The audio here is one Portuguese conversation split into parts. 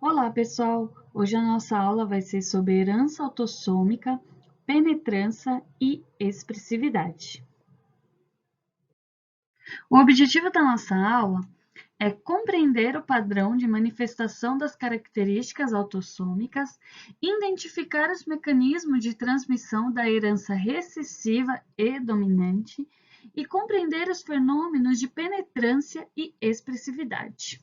Olá, pessoal! Hoje a nossa aula vai ser sobre herança autossômica, penetrância e expressividade. O objetivo da nossa aula é compreender o padrão de manifestação das características autossômicas, identificar os mecanismos de transmissão da herança recessiva e dominante e compreender os fenômenos de penetrância e expressividade.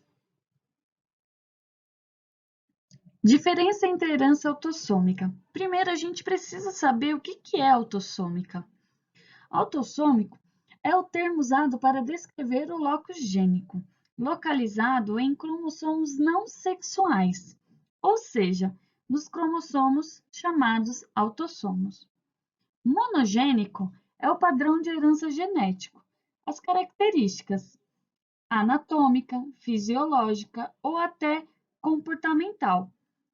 Diferença entre herança autossômica. Primeiro, a gente precisa saber o que é autossômica. Autossômico é o termo usado para descrever o locus gênico, localizado em cromossomos não sexuais, ou seja, nos cromossomos chamados autossomos. Monogênico é o padrão de herança genético. As características anatômica, fisiológica ou até comportamental,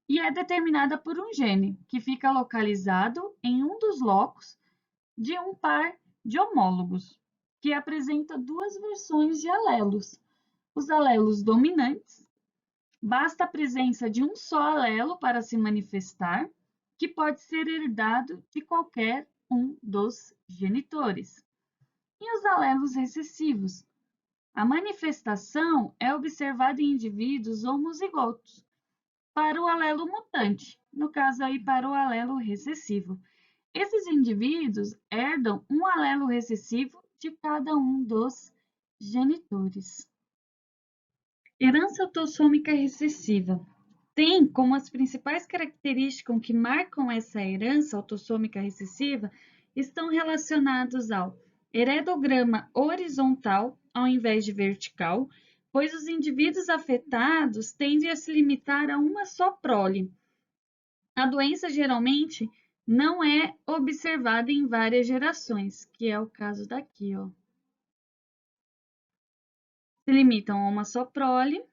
e é determinada por um gene que fica localizado em um dos locos de um par de homólogos, que apresenta duas versões de alelos. Os alelos dominantes, basta a presença de um só alelo para se manifestar, que pode ser herdado de qualquer um dos genitores. E os alelos recessivos, a manifestação é observada em indivíduos homozigotos para o alelo mutante, no caso aí para o alelo recessivo. Esses indivíduos herdam um alelo recessivo de cada um dos genitores. Herança autossômica recessiva tem como as principais características que marcam essa herança autossômica recessiva estão relacionados ao heredograma horizontal ao invés de vertical, pois os indivíduos afetados tendem a se limitar a uma só prole. A doença geralmente não é observada em várias gerações, que é o caso daqui, ó. Se limitam a uma só prole.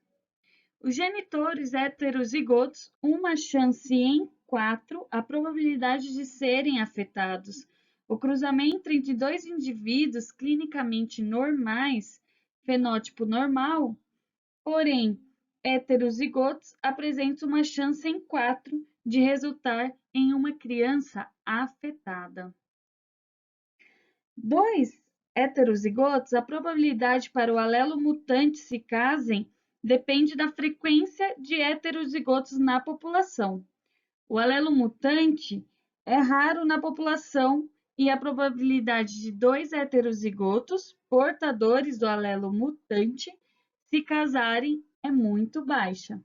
Os genitores heterozigotos, uma chance em 4 a probabilidade de serem afetados. O cruzamento entre dois indivíduos clinicamente normais, fenótipo normal, porém heterozigotos, apresenta uma chance em 4 de resultar em uma criança afetada. Dois heterozigotos, a probabilidade para o alelo mutante se casem depende da frequência de heterozigotos na população. O alelo mutante é raro na população e a probabilidade de dois heterozigotos portadores do alelo mutante se casarem é muito baixa.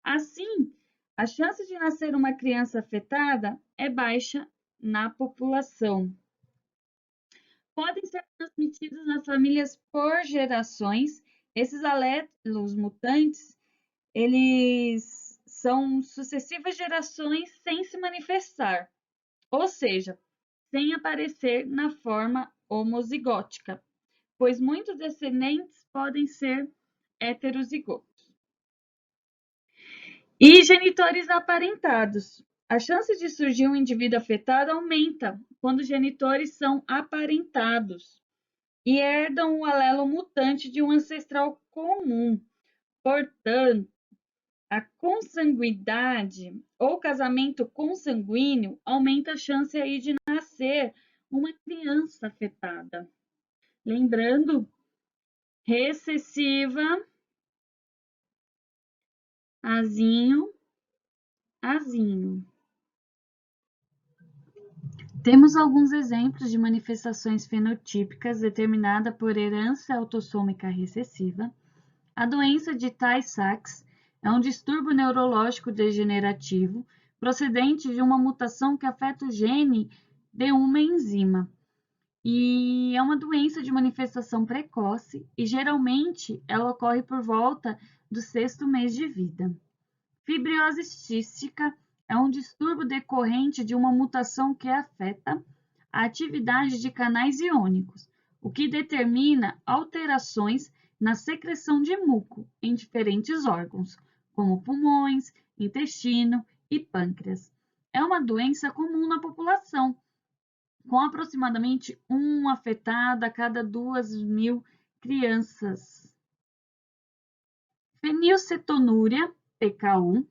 Assim, a chance de nascer uma criança afetada é baixa na população. Podem ser transmitidos nas famílias por gerações. Esses alelos mutantes, eles são sucessivas gerações sem se manifestar, ou seja, sem aparecer na forma homozigótica, pois muitos descendentes podem ser heterozigotos. E genitores aparentados. A chance de surgir um indivíduo afetado aumenta quando os genitores são aparentados e herdam o alelo mutante de um ancestral comum. Portanto, a consanguinidade ou casamento consanguíneo aumenta a chance aí de nascer uma criança afetada. Lembrando, recessiva, azinho, azinho. Temos alguns exemplos de manifestações fenotípicas determinadas por herança autossômica recessiva. A doença de Tay-Sachs é um distúrbio neurológico degenerativo procedente de uma mutação que afeta o gene de uma enzima. E é uma doença de manifestação precoce e geralmente ela ocorre por volta do 6º mês de vida. Fibrose cística é um distúrbio decorrente de uma mutação que afeta a atividade de canais iônicos, o que determina alterações na secreção de muco em diferentes órgãos, como pulmões, intestino e pâncreas. É uma doença comum na população, com aproximadamente um afetado a cada 2.000 crianças. Fenilcetonúria, PK1,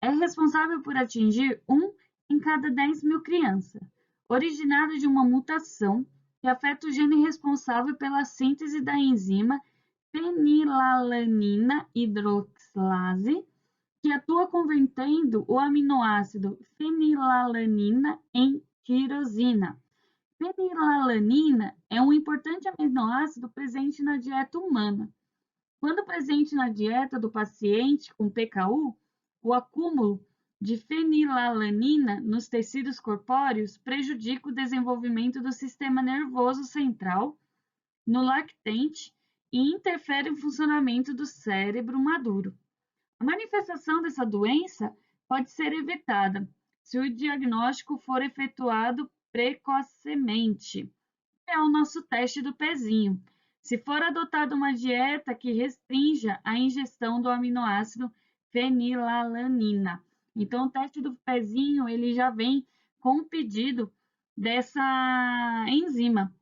é responsável por atingir 1 em cada 10.000 crianças, originado de uma mutação que afeta o gene responsável pela síntese da enzima fenilalanina hidroxilase, que atua convertendo o aminoácido fenilalanina em tirosina. Fenilalanina é um importante aminoácido presente na dieta humana. Quando presente na dieta do paciente com PKU, o acúmulo de fenilalanina nos tecidos corpóreos prejudica o desenvolvimento do sistema nervoso central no lactente e interfere no funcionamento do cérebro maduro. A manifestação dessa doença pode ser evitada se o diagnóstico for efetuado precocemente. É o nosso teste do pezinho. Se for adotada uma dieta que restrinja a ingestão do aminoácido fenilalanina. Então, o teste do pezinho, ele já vem com o pedido dessa enzima,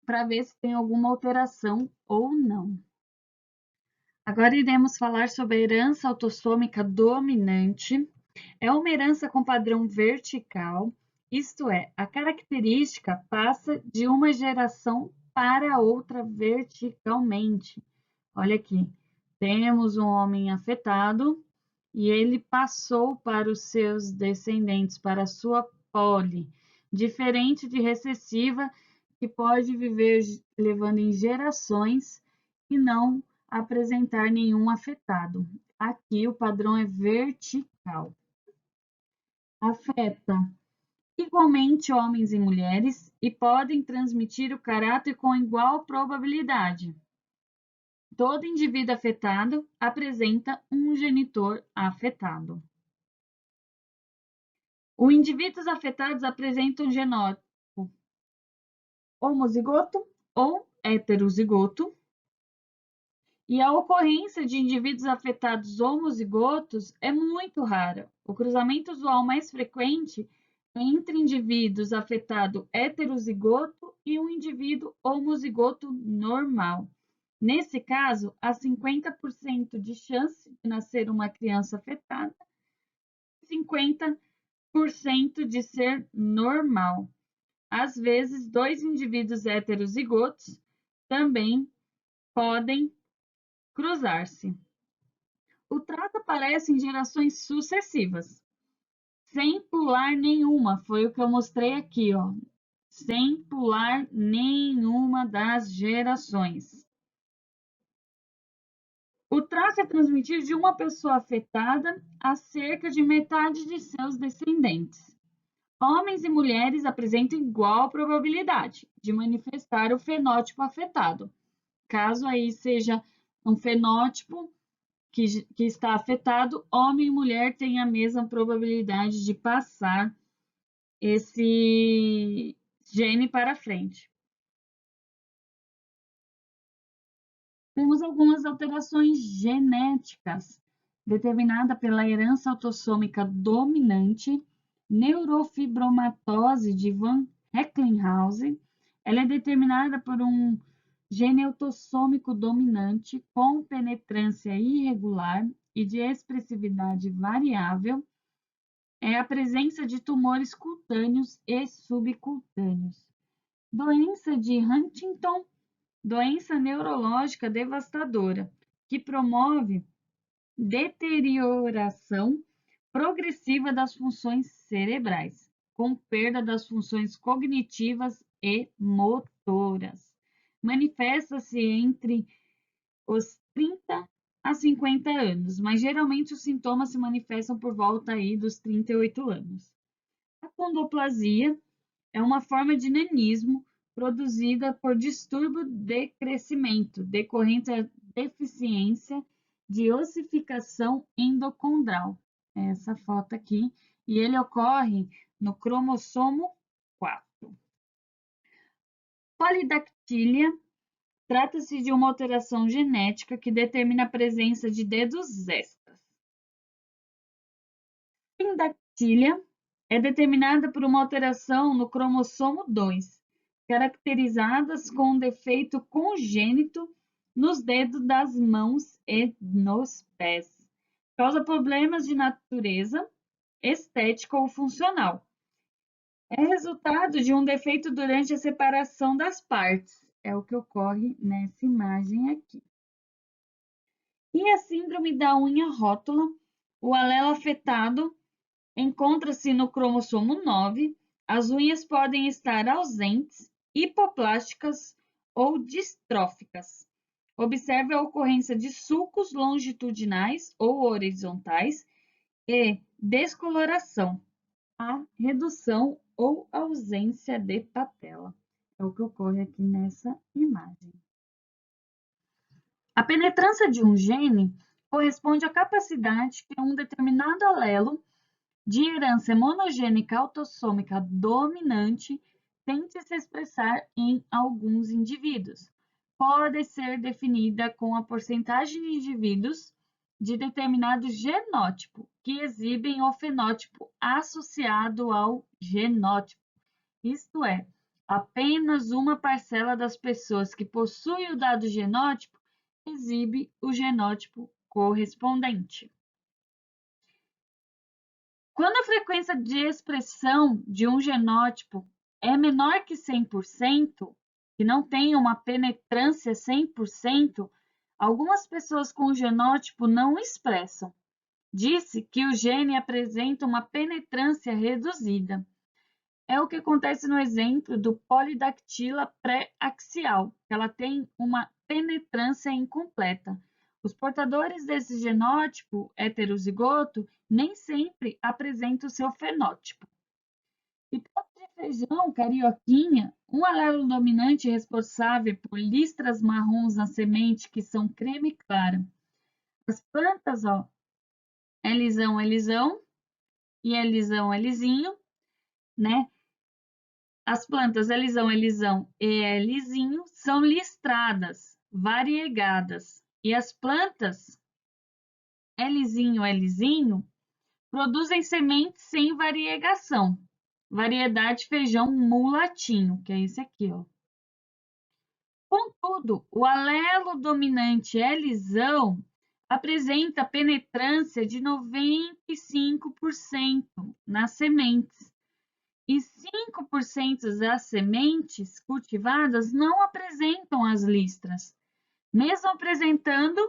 para ver se tem alguma alteração ou não. Agora iremos falar sobre a herança autossômica dominante. É uma herança com padrão vertical, isto é, a característica passa de uma geração para outra verticalmente. Olha aqui, temos um homem afetado e ele passou para os seus descendentes, para a sua prole, diferente de recessiva, que pode viver levando em gerações e não apresentar nenhum afetado. Aqui o padrão é vertical. Afeta igualmente homens e mulheres e podem transmitir o caráter com igual probabilidade. Todo indivíduo afetado apresenta um genitor afetado. Os indivíduos afetados apresentam genótipo homozigoto ou heterozigoto, e a ocorrência de indivíduos afetados homozigotos é muito rara. O cruzamento usual mais frequente é entre indivíduos afetados heterozigoto e um indivíduo homozigoto normal. Nesse caso, há 50% de chance de nascer uma criança afetada e 50% de ser normal. Às vezes, dois indivíduos heterozigotos também podem cruzar-se. O trato aparece em gerações sucessivas, sem pular nenhuma, foi o que eu mostrei aqui, ó, sem pular nenhuma das gerações. O traço é transmitido de uma pessoa afetada a cerca de metade de seus descendentes. Homens e mulheres apresentam igual probabilidade de manifestar o fenótipo afetado. Caso aí seja um fenótipo que está afetado, homem e mulher têm a mesma probabilidade de passar esse gene para frente. Temos algumas alterações genéticas determinadas pela herança autossômica dominante, neurofibromatose de Van Recklinghausen. Ela é determinada por um gene autossômico dominante com penetrância irregular e de expressividade variável. É a presença de tumores cutâneos e subcutâneos. Doença de Huntington, doença neurológica devastadora, que promove deterioração progressiva das funções cerebrais, com perda das funções cognitivas e motoras. Manifesta-se entre os 30 a 50 anos, mas geralmente os sintomas se manifestam por volta aí dos 38 anos. A condoplasia é uma forma de nanismo produzida por distúrbio de crescimento decorrente da deficiência de ossificação endocondral. Essa foto aqui, e ele ocorre no cromossomo 4. Polidactília trata-se de uma alteração genética que determina a presença de dedos extras. Sindactília é determinada por uma alteração no cromossomo 2, caracterizadas com um defeito congênito nos dedos das mãos e nos pés. Causa problemas de natureza estética ou funcional. É resultado de um defeito durante a separação das partes. É o que ocorre nessa imagem aqui. E a síndrome da unha rótula, o alelo afetado encontra-se no cromossomo 9. As unhas podem estar ausentes, hipoplásticas ou distróficas. Observe a ocorrência de sulcos longitudinais ou horizontais e descoloração, a redução ou ausência de patela. É o que ocorre aqui nessa imagem. A penetrância de um gene corresponde à capacidade que um determinado alelo de herança monogênica autossômica dominante tente se expressar em alguns indivíduos. Pode ser definida com a porcentagem de indivíduos de determinado genótipo que exibem o fenótipo associado ao genótipo. Isto é, apenas uma parcela das pessoas que possui o dado genótipo exibe o genótipo correspondente. Quando a frequência de expressão de um genótipo é menor que 100%, que não tem uma penetrância 100%, algumas pessoas com o genótipo não expressam. Disse que o gene apresenta uma penetrância reduzida. É o que acontece no exemplo do polidactila pré-axial. Ela tem uma penetrância incompleta. Os portadores desse genótipo heterozigoto nem sempre apresentam o seu fenótipo. E prato de feijão, carioquinha, um alelo dominante responsável por listras marrons na semente que são creme clara. As plantas, ó, Elisão, Elisão e Elisão, Elisinho, né? As plantas Elisão, Elisão e Elisinho são listradas, variegadas, e as plantas Elisinho, Elisinho produzem sementes sem variegação. Variedade feijão mulatinho, que é esse aqui, ó. Contudo, o alelo dominante Elisão apresenta penetrância de 95% nas sementes e 5% das sementes cultivadas não apresentam as listras, mesmo apresentando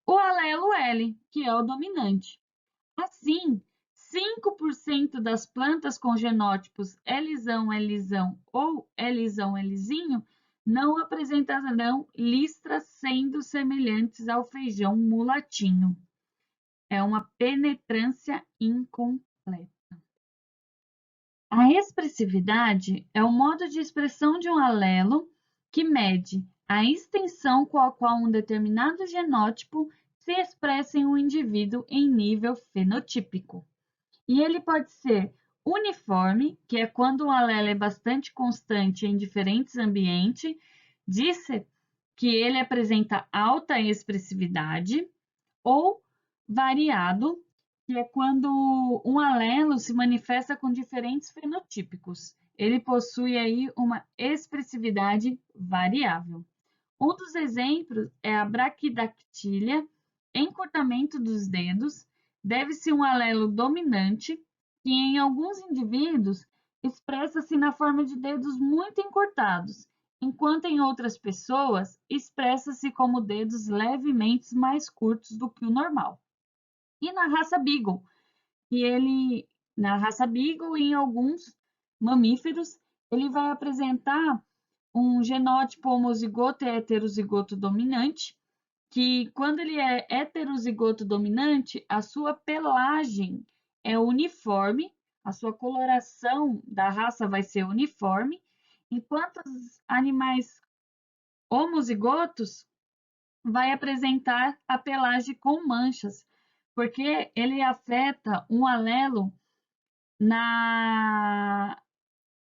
o alelo L, que é o dominante. Assim, 5% das plantas com genótipos Elisão, Elisão ou Elisão, Elisinho não apresentarão listras sendo semelhantes ao feijão mulatinho. É uma penetrância incompleta. A expressividade é o modo de expressão de um alelo que mede a extensão com a qual um determinado genótipo se expressa em um indivíduo em nível fenotípico. E ele pode ser uniforme, que é quando o alelo é bastante constante em diferentes ambientes, disse que ele apresenta alta expressividade, ou variado, que é quando um alelo se manifesta com diferentes fenotípicos. Ele possui aí uma expressividade variável. Um dos exemplos é a braquidactília, encurtamento dos dedos, deve-se um alelo dominante, que em alguns indivíduos expressa-se na forma de dedos muito encurtados, enquanto em outras pessoas expressa-se como dedos levemente mais curtos do que o normal. E na raça Beagle, na raça Beagle e em alguns mamíferos, ele vai apresentar um genótipo homozigoto e heterozigoto dominante, que quando ele é heterozigoto dominante, a sua pelagem é uniforme, a sua coloração da raça vai ser uniforme, enquanto os animais homozigotos vai apresentar a pelagem com manchas, porque ele afeta um alelo na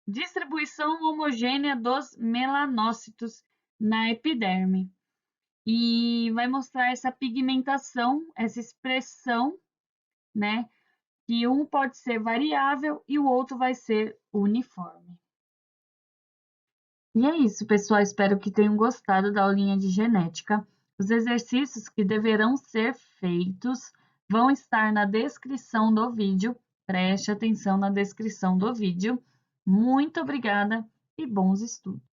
distribuição homogênea dos melanócitos na epiderme. E vai mostrar essa pigmentação, essa expressão, né? Que um pode ser variável e o outro vai ser uniforme. E é isso, pessoal. Espero que tenham gostado da aulinha de genética. Os exercícios que deverão ser feitos vão estar na descrição do vídeo. Preste atenção na descrição do vídeo. Muito obrigada e bons estudos!